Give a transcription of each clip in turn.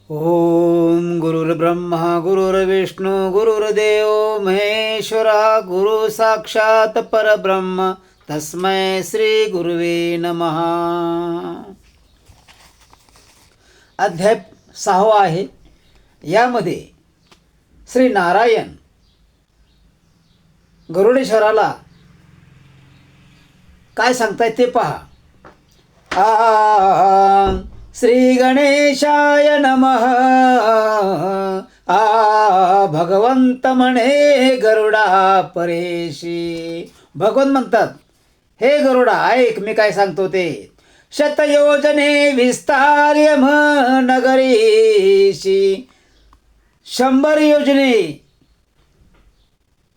ओम गुरुर्ब्रह्मा गुरुर्विष्णू गुरुर्देव महेश्वरा गुरु साक्षात परब्रह्म तस्मै श्री गुरुवे नमः. अध्याय 6 आहे. यामध्ये श्री नारायण गरुडेश्वराला काय सांगतायत ते पहा. श्री गणेशाय नमः. भगवंत म्हणे गरुडा परेशी. भगवंत म्हणतात, हे गरुडा ऐक मी काय सांगतो ते. शतयोजने विस्तार्य नगरीशी. 100 योजने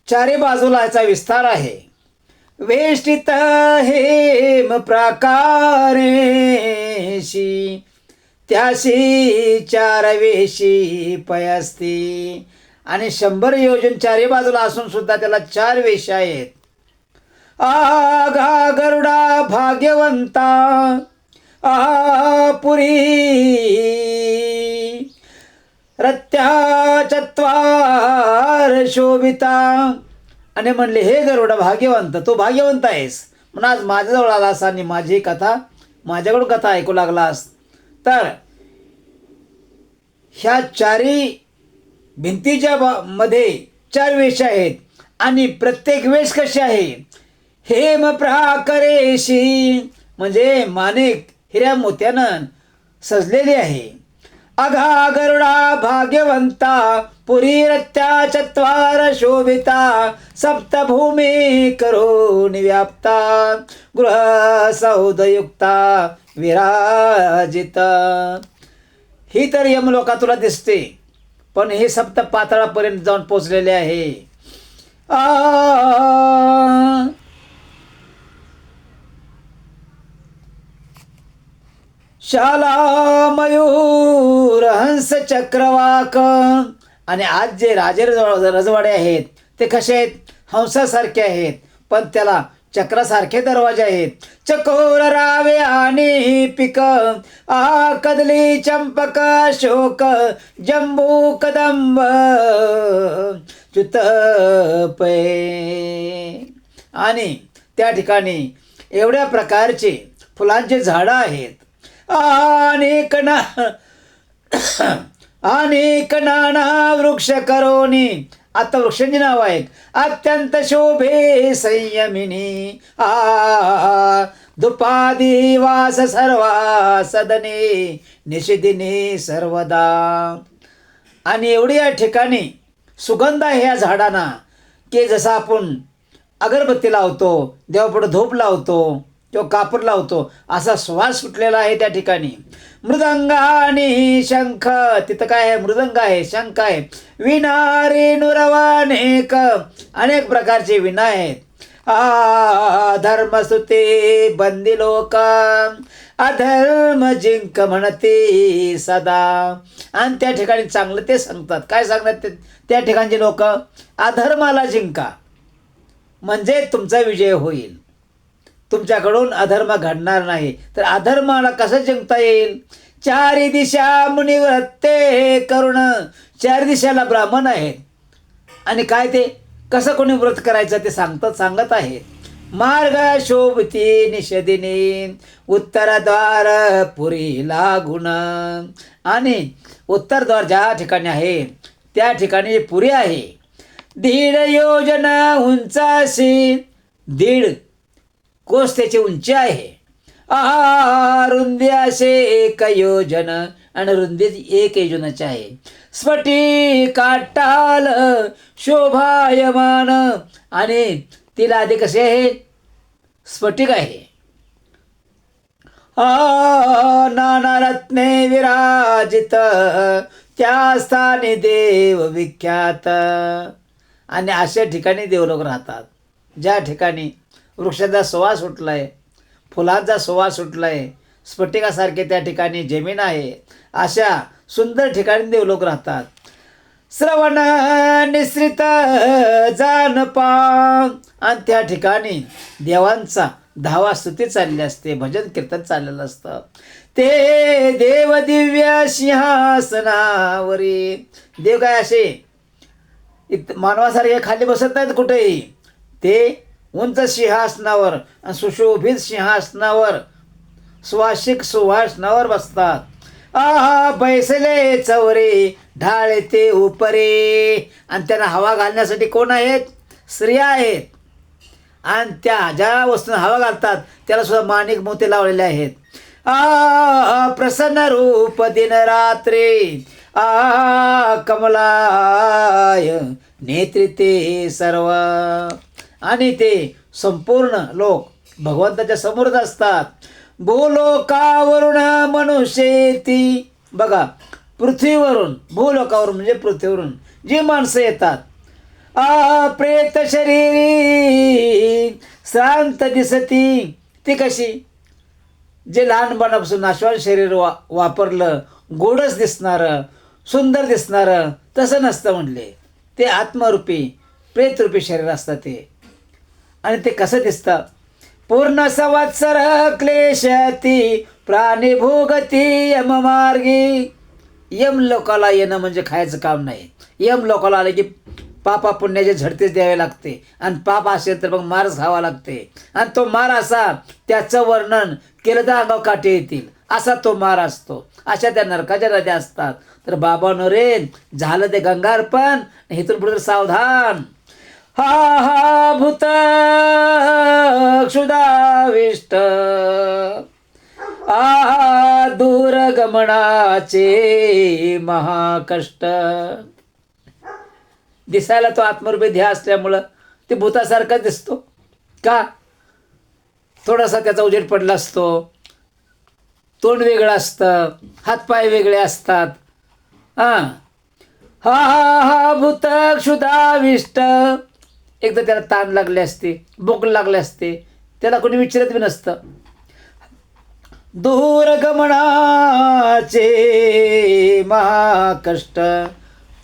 चारी बाजूला याचा विस्तार आहे. वेष्टित हेम प्राकारेशी. त्याशी 4 वेशी पयस्ती. आणि 100 योजन चारी बाजूला असून सुद्धा त्याला 4 वेशी आहेत. आगा गरुडा भाग्यवंता पुरी रत्या 4 शोभिता. आणि म्हणले, हे गरुडा भाग्यवंत, तो भाग्यवंत आहेस म्हणून आज माझ्याजवळ आलास आणि माझी कथा माझ्याकडून कथा ऐकू लागलास. तर ह्या 4 भिंतीच्या मध्ये 4 वेश आहेत आणि प्रत्येक वेश कशी आहे. हेम प्राकरेशी म्हणजे माणिक हिऱ्या मोत्यानं सजलेली आहे. अघा गरुडा भाग्यवंता पुरी रत्या 4 शोभिता. सप्तभूमी करून व्याप्ता गृह सौधयुक्ता विराजित. ही तर यमलोका तुला दिसते, पण हे सप्त पाताळापर्यंत जाऊन पोचलेले आहे. शाला मयूर हंस चक्रवाक. आणि आज जे राजे रजवाडे आहेत ते कसे आहेत, हंसासारखे आहेत, पण त्याला चक्रासारखे दरवाजे आहेत. चकोर रावे आणि पिक कदली चंपक शोक जंबू कदंब च्युतपे. आणि त्या ठिकाणी एवढ्या प्रकारचे फुलांचे झाडं आहेत. अनेक नाना वृक्ष करोनी. आता वृक्षांची नाव आहेत. अत्यंत शोभे संयमिनी दुपादी वास सर्वा सदने निषिदिनी सर्वदा. आणि एवढी या ठिकाणी सुगंध आहे या झाडांना की जसा आपण अगरबत्ती लावतो, देवापुढे धूप लावतो किंवा कापूर लावतो, असा श्वास सुटलेला आहे त्या ठिकाणी. मृदंग आणि शंख. तिथं काय आहे, मृदंग आहे, शंख आहे, विणा रेणुरवानेक अनेक प्रकारचे विणा आहेत. धर्मसुते बंदी लोक अधर्म जिंक म्हणते सदा. आणि त्या ठिकाणी चांगलं ते सांगतात. काय सांगतात ते त्या ठिकाणचे लोक, अधर्माला जिंका म्हणजे तुमचा विजय होईल, तुमच्याकडून अधर्म घडणार नाही. तर अधर्माला कसं जिंकता येईल. 4 दिशा मुनिव्रते करुण. 4 दिशाला ब्राह्मण आहेत आणि काय ते कसं कोणी व्रत करायचं ते सांगत आहेत. मार्ग शोभती निषदिनी उत्तरद्वार पुरी लागून. आणि उत्तरद्वार ज्या ठिकाणी आहे त्या ठिकाणी पुरी आहे. 1.5 योजना उंचाशी. 1.5 कोस त्याची उंची आहे. रुंदी असे 1 योजन आणि रुंदी 1 योजनाची आहे. स्फटी काटाल शोभायमान. आणि तिला आधी कसे आहे, स्फटिक आहे. नाना रत्ने विराजित त्या स्थानी देव विख्यात. आणि अशा ठिकाणी देवलोक राहतात ज्या ठिकाणी वृक्षाचा सुवास सुटलाय, फुलांचा सुवास सुटलाय, स्फटिकासारखे त्या ठिकाणी जमीन आहे. अशा सुंदर ठिकाणी देवलोक राहतात. श्रवण निश्रित जानपा. आणि त्या ठिकाणी देवांचा धावा स्तुती चालली असते, भजन कीर्तन चाललेलं असतं. ते देव दिव्य सिंहासनावरी. देव काय असे मानवासारखे खाली बसत नाहीत कुठेही, ते उंच सिंहासनावर आणि सुशोभित सिंहासनावर सुवासिक सुवासनावर बसतात. आहा बैसले चवरे ढाळे ते उपरे. आणि त्यांना हवा घालण्यासाठी कोण आहेत? स्त्रिया आहेत. आणि त्या ज्या वस्तूंना हवा घालतात त्याला सुद्धा माणिक मोती लावलेले आहेत. प्रसन्न रूप दिन रात्री कमलाय नेत्री ते सर्व. आणि ते संपूर्ण लोक भगवंताच्या समोरच असतात. भूलोकावरून मनुष्येती. बघा, पृथ्वीवरून, भूलोकावरून म्हणजे पृथ्वीवरून जी माणसं येतात. प्रेत शरीरी श्रांत दिसती. ती कशी? जे लहानपणापासून नाशवान शरीर वापरलं, गोडच दिसणारं, सुंदर दिसणारं, तसं नसतं म्हणले. ते आत्मरूपी प्रेतरूपी शरीर असतं ते. आणि ते कसं दिसतं? पूर्ण संवत्सर क्लेशती प्राणी भोगती यम मार्गी. यम लोकाला येणं म्हणजे खायचं काम नाही. यम लोकाला आलं की पापा पुण्याचे झडतेच द्यावे लागते. आणि पाप असेल तर मग मारच खावा लागते. आणि तो मार असा, त्याचं वर्णन केलं तर अंगावर काटे येतील असा तो मार असतो. अशा त्या नरकाच्या नद्या असतात. तर बाबांनो रे, झालं ते गंगार्पण, इथून पुढे सावधान. हा भूत क्षुधाविष्ट दूरगमनाचे महाकष्ट. दिसायला तो आत्मरूपी ध्येय असल्यामुळं ते भूतासारखा दिसतो का? थोडासा त्याचा उजेड पडला असतो, तोंड वेगळं असतं, हातपाय वेगळे असतात. हा भूत क्षुधाविष्ट. एकदा त्याला ताण लागले असते, भूक लागले असते, त्याला कोणी विचारत बी नसतं. दूरगमनाचे महाकष्ट.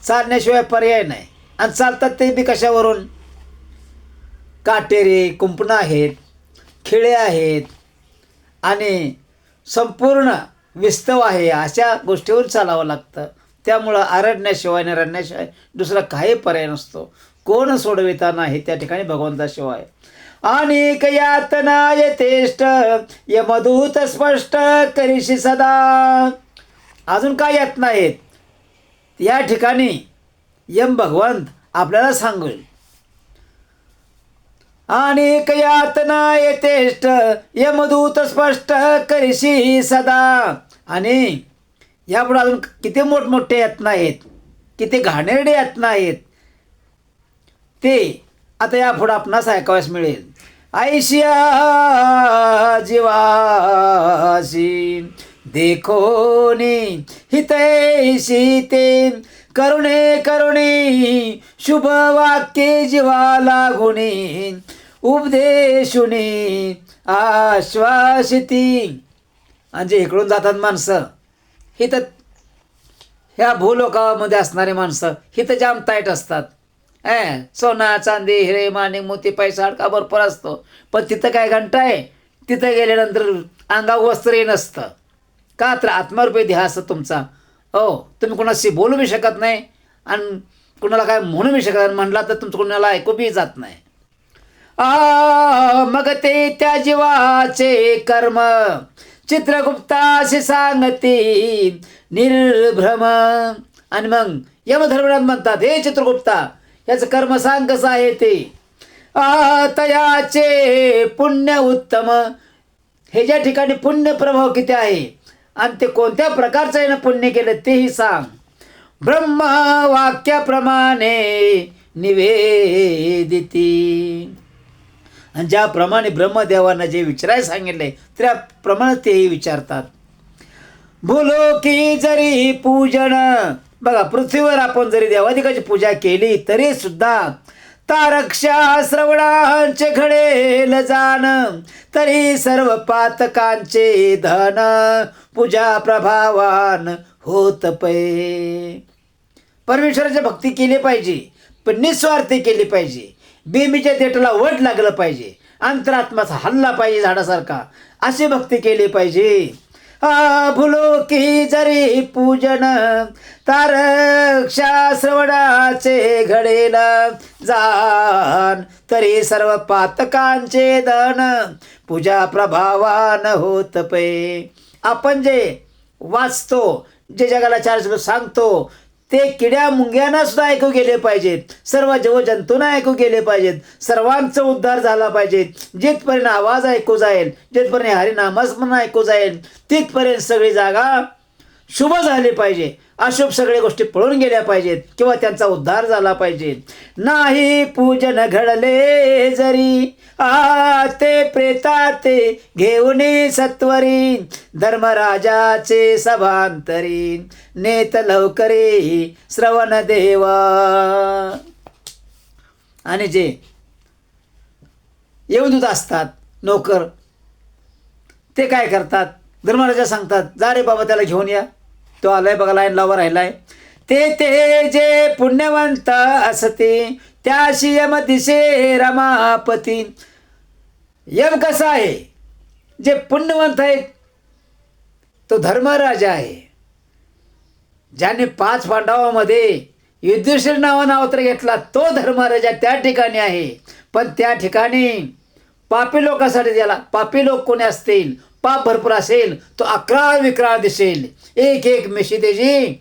चालण्याशिवाय पर्याय नाही. आणि चालतात ते बी कशावरून? काटेरी कुंपणं आहेत, खिळे आहेत आणि संपूर्ण विस्तव आहे. अशा गोष्टीवर चालावं लागतं. त्यामुळं आरडण्याशिवाय आणि रडण्याशिवाय दुसरा काही पर्याय नसतो. कोण सोडविता नाही त्या ठिकाणी भगवंताशिवाय. अनेक यातना यथेष्ट यमदूत स्पष्ट करीशी सदा. अजून काय यातना आहेत या ठिकाणी यम भगवंत आपल्याला सांगेल. अनेक यातना यथेष्ट यमदूत स्पष्ट करीशी सदा. आणि यापुढे अजून किती मोठमोठे यातना आहेत, किती घाणेरडे यातना आहेत, ते आता यापुढे आपणास ऐकावयास मिळेल. ऐशिया जीवासी देखोनी हितैषी ते करुणे करुणे शुभ वाक्ये जीवा लागुनी उपदेशुनी आश्वासिती. आणि जे इकडून जातात माणसं, हिथं ह्या भूलोकामध्ये असणारे माणसं हिथं जाम ताईट असतात. सोना चांदी हिरे माणिक मोती पैसा अडका भरपूर असतो. पण तिथं काय घंटा आहे? तिथं गेल्यानंतर अंगावर वस्त्रही नसतं. का? तर आत्मारूपी ध्येय असतं तुमचा. हो, तुम्ही कोणाशी बोलू बी शकत नाही आणि कुणाला काय म्हणू बी शकत नाही. म्हणला तर तुमचं कोणाला ऐकू बी जात नाही. मग ते त्या जीवाचे कर्म चित्रगुप्ताशी सांगती निर्भ्रम. आणि मग यमधर्मराज म्हणतात, हे चित्रगुप्ता, याचं कर्म सांग कसं आहे ते. तयाचे पुण्य उत्तम. हे ज्या ठिकाणी पुण्य प्रभाव किती आहे आणि ते कोणत्या प्रकारचं यानं पुण्य केलं तेही सांग. ब्रह्म वाक्याप्रमाणे निवेदिती. आणि ज्याप्रमाणे ब्रह्मदेवांना जे विचारायला सांगितले त्याप्रमाणे तेही विचारतात. भूलोकी जरी पूजन. बघा, पृथ्वीवर आपण जरी देवादिकाची पूजा केली तरी सुद्धा तारक्षा श्रवणांचे घडेल जाण, तरी सर्व पातकांचे धन पूजा प्रभावान होत पै. परमेश्वराची भक्ती केली पाहिजे, पण निस्वार्थी केली पाहिजे. बेमीच्या देठाला वट लागलं पाहिजे, अंतरात्माचा हल्ला पाहिजे झाडासारखा, अशी भक्ती केली पाहिजे. भुलो की जरी पूजन तारक्षा श्रवणाचे घडेल जाण तरी सर्व पातकांचे दहन पूजा प्रभावान होत पै. आपण जे वाचतो, जे जगाला चार सांगतो, ते किड्या मुंग्यांना सुद्धा ऐकू गेले पाहिजेत, सर्व जीवजंतूंना ऐकू गेले पाहिजेत, सर्वांचा उद्धार झाला पाहिजे. जिथपर्यंत आवाज ऐकू जाईल, जिथपर्यंत हरिनामस्मरण ऐकू जाईल, तिथपर्यंत सगळी जागा शुभ झाली पाहिजे. अशुभ सगळ्या गोष्टी पळून गेल्या पाहिजेत किंवा त्यांचा उद्धार झाला पाहिजे. नाही पूजन घडले जरी ते प्रेताते घेऊन सत्वरी धर्मराजाचे सभांतरी नेत लवकरी श्रवण देवा. आणि जे येऊन असतात नोकर, ते काय करतात, धर्मराजा सांगतात जा रे बाबा त्याला घेऊन या, तो आलाय बघा लाईन लावा राहिलाय. ते जे पुण्यवंत असते त्याशी यम दिसे रमापती. यम कसा आहे, जे पुण्यवंत आहे तो धर्मराजा आहे. ज्याने 5 पांडवामध्ये युधिष्ठिर नावानं अवतार घेतला तो धर्मराजा त्या ठिकाणी आहे. पण त्या ठिकाणी पापी लोकांसाठी त्याला, पापी लोक कोणी असतील, पाप भरपूर असेल, तो 11 विक्राळ दिसेल. एक मिशी त्याची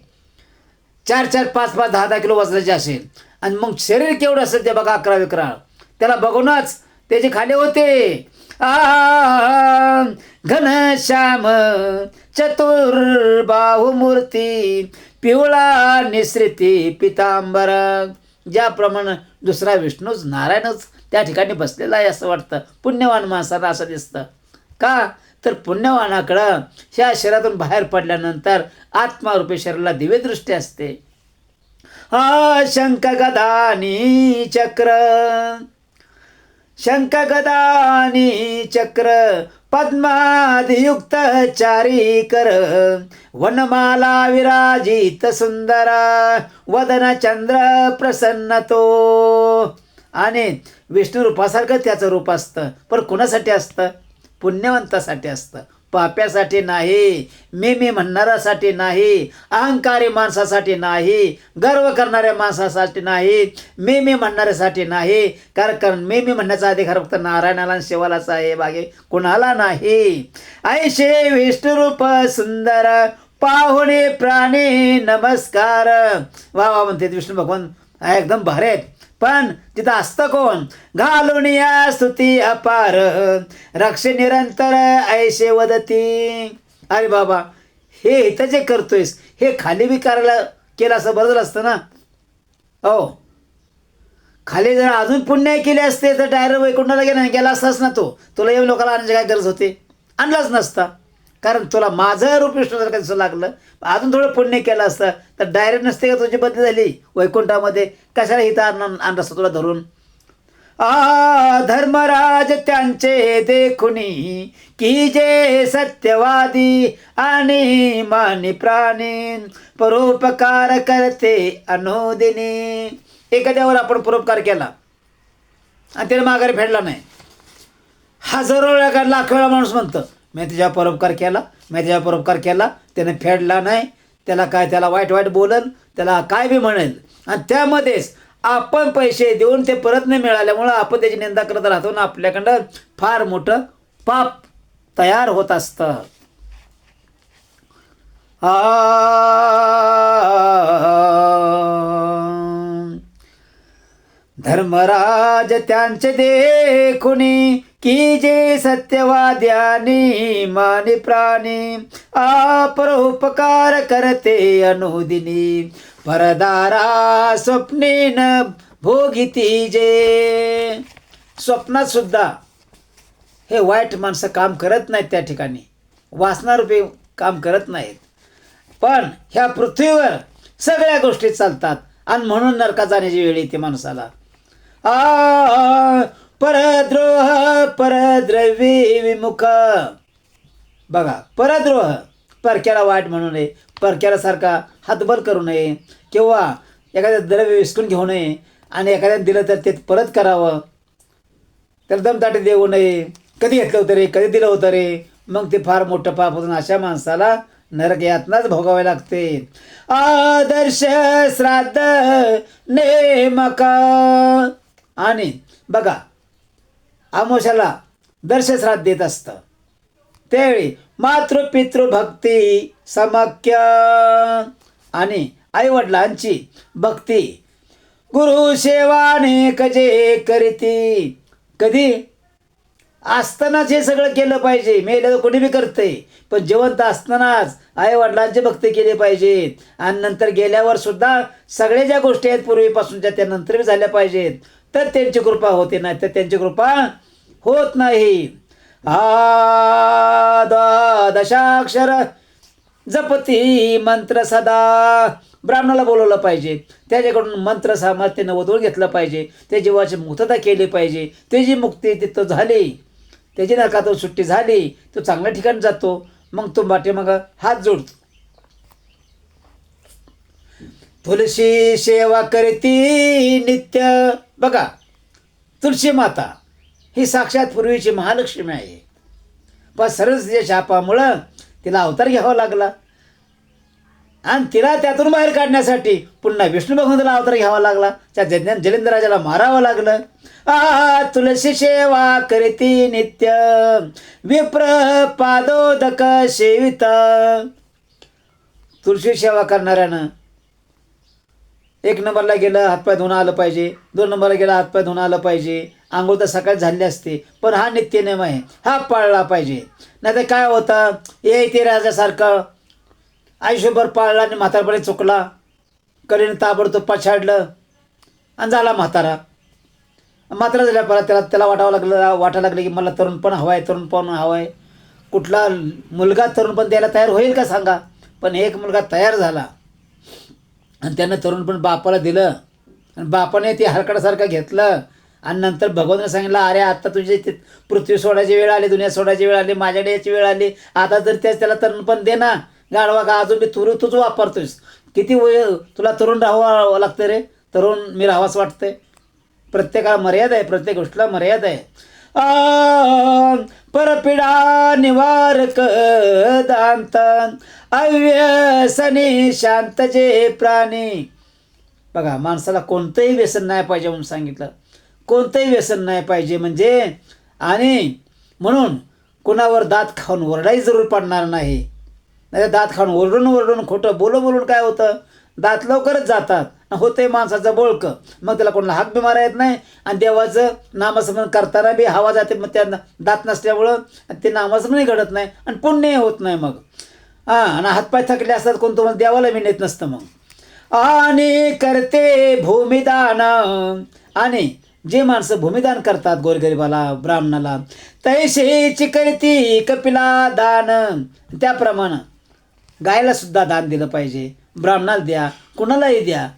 4-4, 5-5, 10-10 किलो वजनाची असेल. आणि मग शरीर केवढं असेल ते बघा, 11 विक्राळ. त्याला बघूनच त्याचे खाली होते घनश्याम चतुर्बाहू मूर्ती पिवळा निसृती पितांबर. ज्याप्रमाणे दुसरा विष्णूच नारायणच त्या ठिकाणी बसलेला आहे असं वाटतं. पुण्यवान माणसाला असं दिसतं. का तर पुण्यवानाकडं ह्या शरीरातून बाहेर पडल्यानंतर आत्मारूपी शरीराला दिव्यदृष्टी असते. शंख गदानी चक्र, शंख गदानी चक्र पद्मादियुक्त चारी कर वनमाला विराजित सुंदर वदन चंद्र प्रसन्न तो. आणि विष्णू रूपासारखं त्याचं रूप असतं, पण कोणासाठी असतं, पुण्यवंतासाठी असतं, पाप्यासाठी नाही, मी म्हणणाऱ्यासाठी नाही, अहंकारी माणसासाठी नाही, गर्व करणाऱ्या माणसासाठी नाही, मी म्हणणाऱ्यासाठी नाही. कारण मी म्हणण्याचा अधिकार फक्त नारायणाला आणि शिवालाच आहे, बागे कुणाला नाही. ऐशे विष्णुरूप सुंदर पाहुणे प्राणी नमस्कार. वा वा म्हणते विष्णू भगवान एकदम भारी आहेत. पण तिथं असतं कोण, घालून या स्तुती अपार रक्ष निरंतर ऐशे वदती. अरे बाबा, हे इथं जे करतोयस हे खाली बी करायला केलं असं बरं असतं ना. हो, खाली जर अजून पुण्य केले असते तर डायरेक्ट वैकुंठाला गेला असताच ना. तुला येऊन लोकांना आणण्याची काय गरज होती, आणलाच नसता. कारण तुला माझं रूप विष्णूसारखं दिसू लागलं, अजून थोडं पुण्य केलं असतं तर डायरेक्ट नसते का तुझी बदली झाली वैकुंठामध्ये. कशाला इथं आणलं असतं तुला धरून. धर्मराज त्यांचे देखुनी की जे सत्यवादी आणि मानी प्राणी परोपकार करते अनुदिनी. एखाद्यावर आपण परोपकार केला आणि त्याला माघारी फेडला नाही, हजारो वेळा लाख वेळा माणूस म्हणतं मी तुझ्या परोपकार केला, मी तुझ्या परोपकार केला, त्याने फेडला नाही, त्याला काय, त्याला वाईट बोलेल, त्याला काय बी म्हणेल. आणि त्यामध्येच आपण पैसे देऊन ते परत नाही मिळाल्यामुळं आपण त्याची निंदा करत राहतो ना. आपल्याकडं फार मोठं पाप तयार होत असतं. धर्मराज त्यांचे देखुनी की जे सत्यवाद्यानी मानी प्राणी परोपकार करते अनुदिनी परदारा स्वप्नेन भोगिती जे. स्वप्नात सुद्धा हे वाईट माणसं काम करत नाहीत, त्या ठिकाणी वासनारूपी काम करत नाहीत. पण ह्या पृथ्वीवर सगळ्या गोष्टी चालतात आणि म्हणून नरकात जाण्याची वेळ येते माणसाला. परद्रोह परद्रव्य विमुख. बघा, परद्रोह, परक्याला वाईट म्हणू नये, परक्याला सारखा हातबल करू नये किंवा एखाद्या द्रव्य विसकून घेऊ नये आणि एखाद्याने दिलं तर ते परत करावं, त्याला दमदाटी देऊ नये. कधी घेतलं होतं रे, कधी दिलं होतं रे, मग ते फार मोठं पाप होतं. अशा माणसाला नरक यातनाच भोगावे लागते. आदर्श श्राद्ध नेमक. आणि बघा, आमोशाला दर्श श्राद्ध देत असतं त्यावेळी मातृपितृ भक्ती समक्य. आणि आईवडिलांची भक्ती गुरु सेवाने कजे करीती. कधी असतानाच हे सगळं केलं पाहिजे. मेलं कोणी बी करते, पण जिवंत असतानाच आईवडिलांची भक्ती केली पाहिजे. आणि नंतर गेल्यावर सुद्धा सगळ्या ज्या गोष्टी आहेत पूर्वीपासूनच्या त्या नंतर बी झाल्या पाहिजेत, तर त्यांची कृपा होते. नाही तर त्यांची कृपा होत नाही. दशाक्षर जपती मंत्र सदा. ब्राह्मणाला बोलवलं पाहिजे, त्याच्याकडून मंत्र सामर्थ्यानं वधून घेतलं पाहिजे, त्या जीवाची मुक्तता केली पाहिजे. त्याची मुक्ती तिथं झाली, त्याची नरकातून सुट्टी झाली, तो चांगल्या ठिकाणी जातो. मग तो मग हात जोडतो. तुलसी सेवा करती नित्य. बघा, तुळशी माता ही साक्षात पूर्वीची महालक्ष्मी आहे. पण सरस्वतीच्या शापामुळं तिला अवतार घ्यावा लागला. आणि तिला त्यातून बाहेर काढण्यासाठी पुन्हा विष्णू भगवंताला अवतार घ्यावा लागला. त्या जलेंद्रराजाला मारावं लागलं. तुलसी सेवा करीती नित्य विप्र पादोदक सेवित. तुळशी सेवा करणाऱ्यानं 1 नंबरला गेलं हातपाय धुणं आलं पाहिजे, 2 नंबरला गेलं हातपाय धुणं आलं पाहिजे, आंघोळ तर सकाळी झाली असते, पण हा नित्यनेम आहे, हा पाळला पाहिजे. नाही तर काय होतं, ते राजासारखं आयुष्यभर पाळला आणि म्हातारपणे चुकला, कलीनं ताबडतोब पछाडलं आणि झाला म्हातारा. म्हातारा झाल्या परत त्याला वाटायला लागलं की मला तरुणपण हवं आहे, तरुणपण हवं आहे. कुठला मुलगा तरुणपण द्यायला तयार होईल का सांगा. पण एक मुलगा तयार झाला आणि त्यानं तरुणपण बापाला दिलं. आणि बापाने ते हरकडासारखं घेतलं. आणि नंतर भगवंताने सांगितलं, अरे आता तुझी पृथ्वी सोडायची वेळ आली, दुनिया सोडायची वेळ आली, माझ्याकडे याची वेळ आली. आता जर त्याला तरुणपण दे ना. गाढवा का अजून मी तूच वापरतोयस. किती तुला तरुण राहावं लागतं रे. तरुण मी राहावंच वाटतंय. प्रत्येकाला मर्यादा आहे, प्रत्येक गोष्टीला मर्यादा आहे. परपिडा निवारक दांत अव्यसनी शांत जे प्राणी. बघा, माणसाला कोणतंही व्यसन नाही पाहिजे म्हणून सांगितलं. कोणतंही व्यसन नाही पाहिजे म्हणजे. आणि म्हणून कुणावर दात खाऊन ओरडाही जरूर पडणार नाही. नाही दात खाऊन ओरडून खोटं बोलून काय होतं, दात लवकरच जातात, होते माणसाचं बोळकं. मग त्याला कोणाला हाक बी मारा येत नाही. आणि देवाचं नामस्मरण करताना बी हवा जाते, मग त्या दात नसल्यामुळं ते नामस्मरणही घडत नाही आणि पुण्यही होत नाही. मग आणि हातपाय थकले असतात, कोण तुम्हाला देवाला बी नेत नसतं. मग आणि करते भूमिदान. आणि जे माणसं भूमिदान करतात गोरगरिबाला, ब्राह्मणाला, तैसेची करती कपिला दान. त्याप्रमाणे गायला सुद्धा दान दिलं पाहिजे. ब्राह्मणाला द्या, कुणालाही द्या.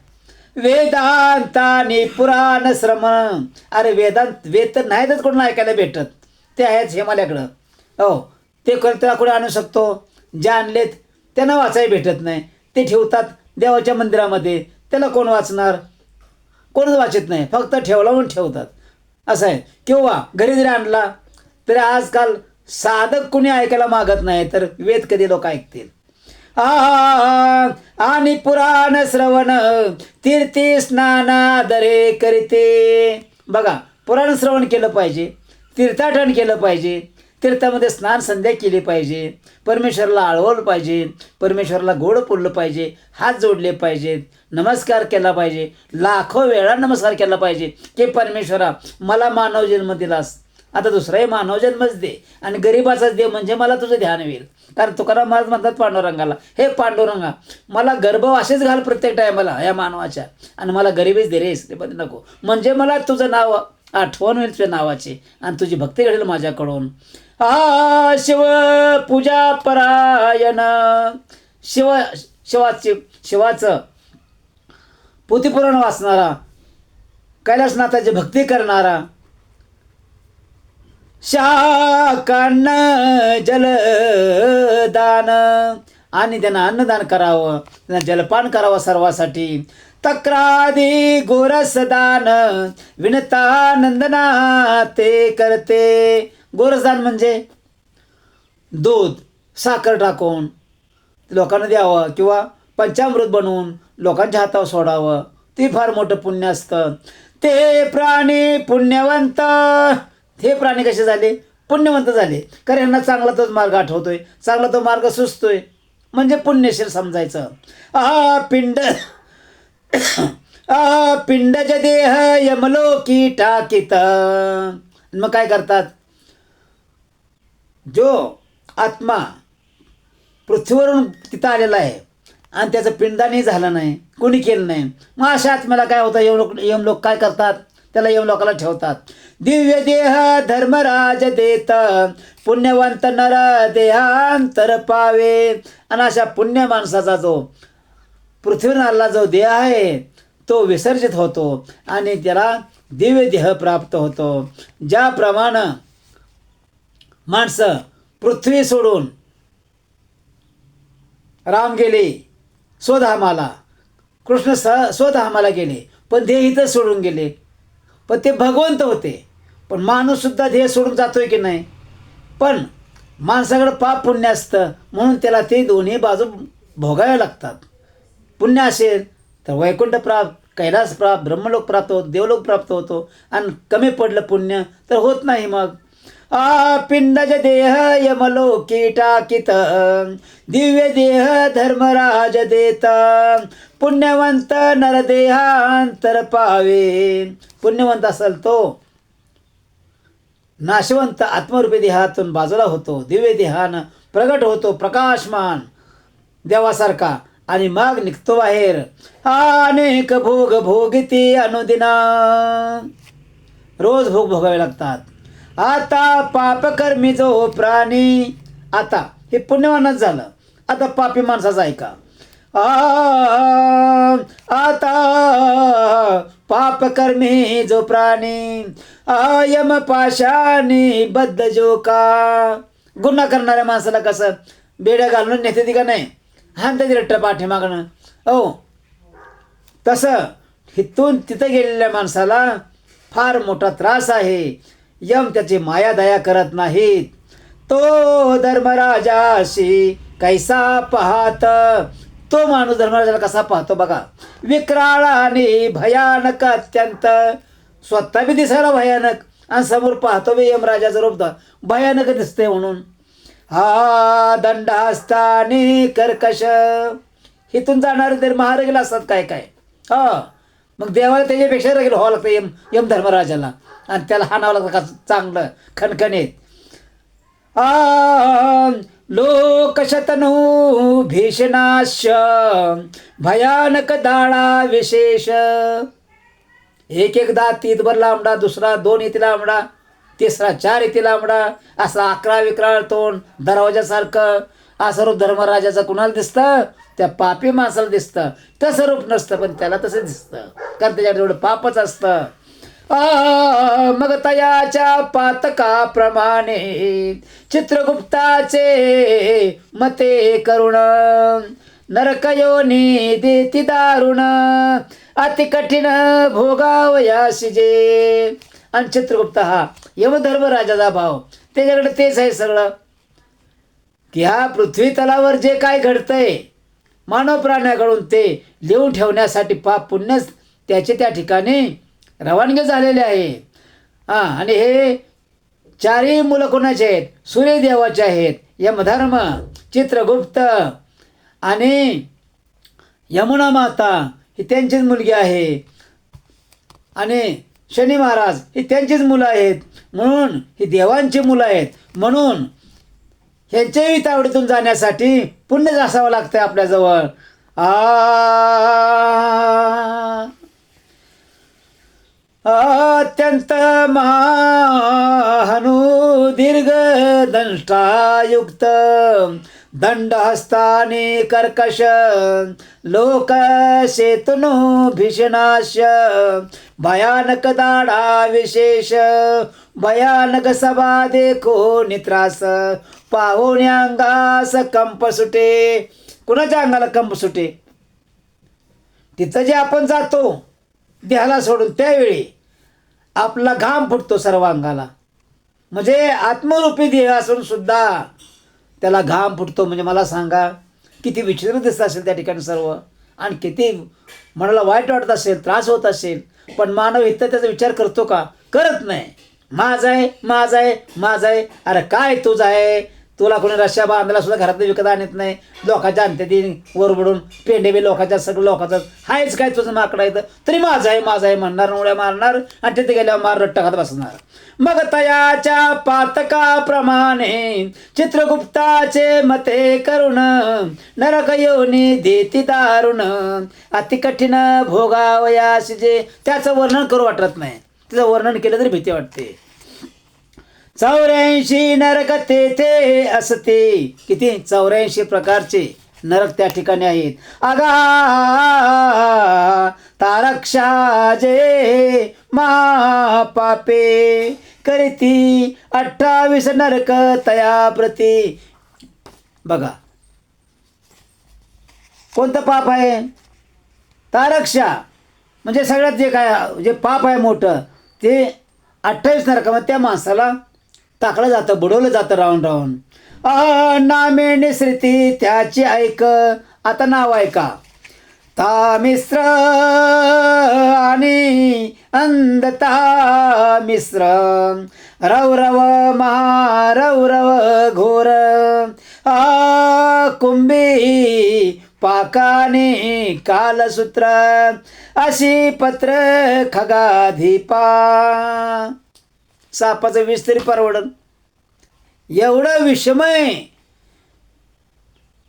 वेदांत आणि पुराण श्रवण. अरे वेद तर नाहीतच कोणाला ऐकायला भेटत, ते आहेच हिमालयाकडं. हो, ते त्याला कुठे आणू शकतो. जे आणलेत त्यांना वाचायला भेटत नाही, ते ठेवतात देवाच्या मंदिरामध्ये. त्याला कोण वाचणार, कोणच वाचत नाही, फक्त ठेवला म्हणून ठेवतात, असं आहे. किंवा घरी जरी आणला तरी आजकाल साधक कुणी ऐकायला मागत नाही, तर वेद कधी लोक ऐकतील. आणि पुराण श्रवण तीर्थी स्नानादरे करीते. बघा, पुराण श्रवण केलं पाहिजे, तीर्थाटन केलं पाहिजे, तीर्थामध्ये स्नान संध्या केली पाहिजे, परमेश्वराला आळवलं पाहिजे, परमेश्वराला गोड बोललं पाहिजे, हात जोडले पाहिजेत, नमस्कार केला पाहिजे, लाखो वेळा नमस्कार केला पाहिजे की परमेश्वरा मला मानव जन्म दिलास, आता दुसराही मानव जन्मच दे आणि गरिबाचाच दे, म्हणजे मला तुझं ध्यान होईल. कारण तुकाराम महाराज म्हणतात पांडुरंगाला, हे पांडुरंगा मला गर्भवाशीच घाल प्रत्येक टायमाला या मानवाच्या, आणि मला गरिबीच दे रे श्रीपती नको, म्हणजे मला तुझं नाव आठवण होईल तुझ्या नावाची आणि तुझी भक्ती घडेल माझ्याकडून. शिव पूजा परायण. शिवाचं पोथीपुराण वाचणारा, कैलासनाथाची भक्ती करणारा, शाकान्न जलदान, आणि त्यांना अन्नदान करावं, त्यांना जलपान करावं सर्वासाठी. तक्रादी गोरसदान विनता नंदना ते करते. गोरसदान म्हणजे दूध साखर टाकून लोकांना द्यावं किंवा पंचामृत बनवून लोकांच्या हातावर सोडावं, ते फार मोठं पुण्य असतं. ते प्राणी पुण्यवंत, हे प्राणी कसे झाले? पुण्यवंत झाले. कारण यांना चांगला तोच मार्ग आठवतोय, चांगला तो मार्ग सुचतोय, म्हणजे पुण्यशील समजायचं. पिंड पिंडज देह यमलोकी टाकीत. मग काय करतात? जो आत्मा पृथ्वीवरून तिथं आलेला आहे आणि त्याचं पिंडदानही झालं नाही, कोणी केलं नाही, मग अशा आत्म्याला काय होतं? यमलोक काय करतात? त्याला यमलोकाला ठेवतात. दिव्य देह धर्मराज देत, पुण्यवंत नर देहांतर पावे. आणि अशा पुण्य माणसाचा जो पृथ्वीवर आलेला जो देह आहे तो विसर्जित होतो आणि त्याला दिव्य देह प्राप्त होतो. ज्याप्रमाणे माणसं पृथ्वी सोडून राम गेले स्वधामाला, कृष्ण स्वधामाला गेले, पण देह इथं सोडून गेले, पण ते भगवंत होते. पण माणूससुद्धा देह सोडून जातोय की नाही? पण माणसाकडं पाप पुण्य असतं, म्हणून त्याला ते दोन्ही बाजू भोगाव्या लागतात. पुण्य असेल तर वैकुंठ प्राप्त, कैलास प्राप्त, ब्रह्मलोक प्राप्त होतो, देवलोक प्राप्त होतो, आणि कमी पडलं पुण्य तर होत नाही. मग पिंडज देह यमलोकी टाकीत, दिव्य देह धर्मराज देत, पुण्यवंत नरदेहांतर पावे. पुण्यवंत असेल तो नाशवंत आत्मरूपी देहातून बाजूला होतो, दिव्य देहानं प्रगट होतो प्रकाशमान देवासारखा, आणि मग निघतो बाहेर. अनेक भोग भोगिती अनुदिना, रोज भोग भोगावे लागतात. आता पापकर्मी जो प्राणी, आता हे पुण्यवानच झालं, आता पापी माणसाचं ऐका. आता पापकर्मी जो प्राणी, यम पाशानी बद्ध जो का. गुन्हा करणाऱ्या माणसाला कसं बेड्या घालून नेते का नाही, हान त्याची रट्ट पाठीमागणं, हो तसं इथून तिथं गेलेल्या माणसाला फार मोठा त्रास आहे. यम त्याची माया दया करत नाहीत. तो धर्मराजाशी कैसा पाहत, तो माणूस धर्मराजाला कसा पाहतो बघा. विक्राळ आणि भयानक अत्यंत, स्वतः बी दिसायला भयानक आणि समोर पाहतो बी यमराजाचं रूप भयानक दिसते म्हणून. दंडहस्तानी कर्कश, इथून जाणारे तरी महारगीला असतात काय काय. मग देवाला त्याच्यापेक्षा रगील व्हावं लागतं यम धर्मराजाला, आणि त्याला हाणावं लागतं का चांगलं खणखणीत. लोकशतनू भीषणाश, भयानक दाळा विशेष. एक एकदा तीतभर लांबडा, दुसरा 2 इति लांबडा, तिसरा 4 इति लांबडा, असा 11 विक्राळ तोंड दरवाजासारखं. असं रूप धर्मराजाचं कुणाला दिसतं? त्या पापी माणसाला दिसतं. तसं रूप नसतं, पण त्याला तसं दिसतं, कारण त्याच्याकडे एवढं पापच असतं. मग तयाच्या पातकाप्रमाणे चित्रगुप्ताचे मते करुण, नरकयोनी देती दारुण, अति कठीण भोगावयासी जे. आणि चित्रगुप्त हा यमधर्मराजाचा भाव, त्याच्याकडे तेच आहे सगळं, की ह्या पृथ्वी तलावर जे काय घडतंय मानव प्राण्याकडून ते लिहून ठेवण्यासाठी पाप पुण्य त्याचे त्या ठिकाणी रवानगी झालेले आहे. आणि हे 4ही मुलं कोणाचे आहेत? सूर्यदेवाचे आहेत. यमधर्म, चित्रगुप्त आणि यमुना माता ही त्यांचीच मुलगी आहे, आणि शनी महाराज ही त्यांचीच मुलं आहेत, म्हणून ही देवांची मुलं आहेत. म्हणून ह्यांच्याही तावडीतून जाण्यासाठी पुण्यच असावं लागतं आपल्याजवळ. अत्यंत महानु दीर्घ दंष्टायुक्त, दंडहस्तानी कर्कश, लोक सेतुनो भीषणाश, भयानक दाढा विशेष, भयानक सभा देखो नित्रास, पाहुण्या अंगास कंप सुटे. कुणाच्या अंगाला कंप सुटे? तिथं जे आपण जातो देहाला सोडून, त्यावेळी आपला घाम फुटतो सर्व अंगाला. म्हणजे आत्मरूपी देह असून सुद्धा त्याला घाम फुटतो. म्हणजे मला सांगा किती विचित्र दिसत असेल त्या ठिकाणी सर्व, आणि किती मनाला वाईट वाटत असेल, त्रास होत असेल. पण मानव इथं त्याचा विचार करतो का? करत नाही. माझं आहे, माझं आहे, माझं आहे. अरे काय तुझं आहे? तुला कोणी रश्या बांधला सुद्धा घरात विकत आणत नाही. लोकांच्या आणते ती वर बुडून, पेंडे बी लोकांच्या, सगळं लोकांचं. हायच काय तुझं माकडं येतं तरी माझं आहे, माझं आहे म्हणणार, उड्या मारणार, आणि तिथे गेल्यावर मार रट्टा खात बसणार. मग तयाच्या पातकाप्रमाणे चित्रगुप्ताचे मते करुण, नरक योनी देती दारुण, अति कठीण भोगावयास जे. त्याचं वर्णन करू वाटत नाही, तिचं वर्णन केलं तरी भीती वाटते. 84 नरक तेथे असते. किती? 84 प्रकारचे नरक त्या ठिकाणी आहेत. अगा तारक्षा जे महापापे करीती 28 नरक तया प्रती. बघा कोणतं पाप आहे? तारक्षा म्हणजे सगळ्यात जे काय जे पाप आहे मोठं, ते 28 नरकामध्ये त्या माणसाला टाकलं जातं, बुडवलं जातं राहून राहून. नामे निसृती त्याची ऐक. आता नाव ऐका. तामिश्र आणि अंधता मिश्र, रौरव महारौरव घोर, कुंभी पाकाने कालसूत्र, अशी पत्र खगाधीपा. सापाचं विष तरी परवडन, एवढं विषमय.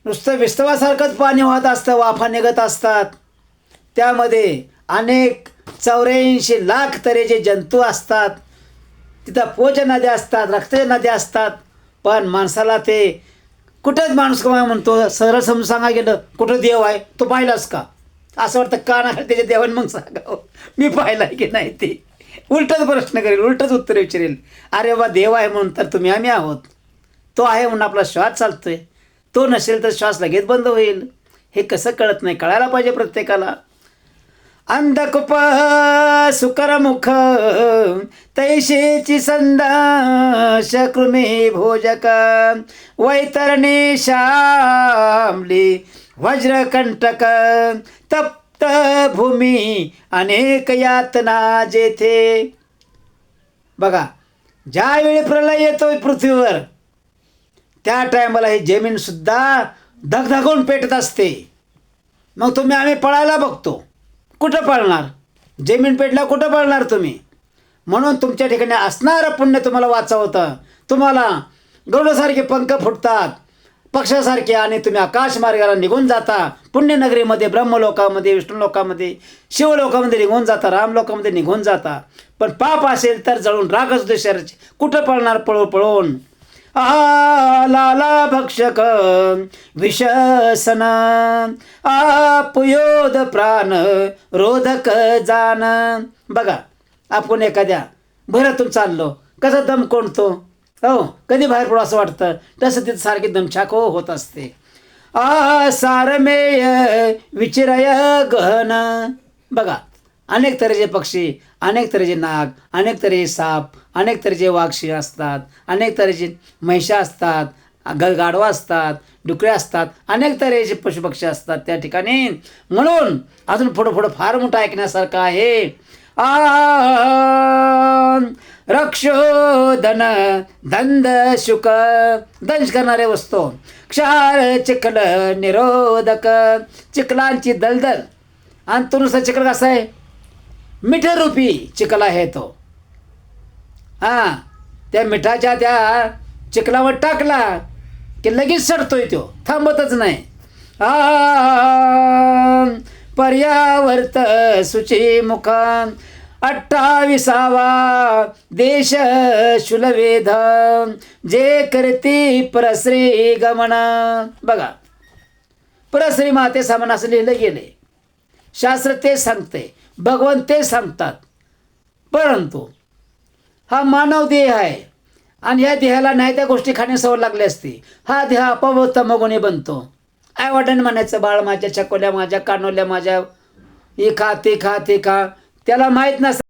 नुसतं विस्तवासारखंच पाणी वाहत असतं, वाफा निघत असतात. त्यामध्ये अनेक 84 लाख तऱ्हेचे जंतू असतात. तिथं पोच नद्या असतात, रक्ताच्या नद्या असतात. पण माणसाला ते कुठंच माणूस कमा म्हणतो. सरळ समजून सांगा गेलं, कुठं देव आहे तो पाहिलास का? असं वाटतं कानाखाली त्याच्या देवाने मग सांगावं मी पाहिलाय की नाही. ते उलटच प्रश्न करेल, उलटच उत्तर विचारेल. अरे बा देव आहे म्हणून तर तुम्ही आम्ही आहोत. तो आहे म्हणून आपला श्वास चालतोय. तो नसेल तर श्वास लगेच बंद होईल. हे कसं कळत नाही? कळायला पाहिजे प्रत्येकाला. अंधकुप सुकरमुख तैशेची संदाश कृमी भोजक, वैतरणी श्यामली वज्रकंटक, तप्त भूमी अनेक यातना जेथे. बघा ज्यावेळी प्रलय येतोय पृथ्वीवर, त्या टायमाला ही जमीनसुद्धा धगधगून पेटत असते. मग तुम्ही आम्ही पळायला बघतो, कुठं पळणार? जमीन पेटला कुठं पळणार तुम्ही? म्हणून तुमच्या ठिकाणी असणारं पुण्य तुम्हाला वाचवतं. तुम्हाला गरुडासारखे पंख फुटतात, पक्षासारखे, आणि तुम्ही आकाश मार्गाला निघून जाता. पुण्यनगरीमध्ये, ब्रह्मलोकामध्ये, विष्णुलोकामध्ये, शिवलोकामध्ये निघून जाता, रामलोकामध्ये निघून जाता. पण पाप असेल तर जळून राखच होते शरीराची. कुठं पळणार पळून? लाला भक्षक विषसन, आपुयोद प्राण रोधक जान. बघा आपण एखाद्या भरातून चाललो, कसा दम कोणतो, हो कधी बाहेर पडू असं वाटतं. तसं तिथं सारखी दमछाक होत असते. सारमेय विचिरय गहन. बघा अनेक तऱ्हेचे पक्षी, अनेक तऱ्हेचे नाग, अनेक तऱ्हेचे साप, अनेक तऱ्हेचे वाघशी असतात, अनेक तऱ्हेचे म्हैशा असतात, गाढवा असतात, डुकरे असतात, अनेक तऱ्हेचे पशुपक्षी असतात त्या ठिकाणी. म्हणून अजून पुढं फार मोठं ऐकण्यासारखं आहे. रक्षोधन दंद शुक, दंश करणारे वस्तू, क्षार चिखल निरोधक, चिखलांची दलदल. आणि तो नुसता चिखल कसा आहे? मिठरूपी चिखल आहे तो. हां त्या मिठाच्या त्या चिखलावर टाकला की लगेच सडतोय तो, थांबतच नाही. पर्यावर्त सुची मुख, 28वा देश शुलवेध, जे करती परश्री गमन. बघा परश्री माते समान असं लिहिलं गेले. शास्त्र ते सांगते, भगवान ते सांगतात. परंतु हा मानव देह आहे, आणि ह्या देहाला नाही त्या गोष्टी खाण्यास सवय लागली असती. हा देह आपोआप तमोगुणी बनतो. आईवडिलांनी म्हणायचं, बाळ माझ्या, चकोल्या माझ्या, कानोल्या माझ्या, हे खा ते खा ते खा. त्याला माहीत नसतं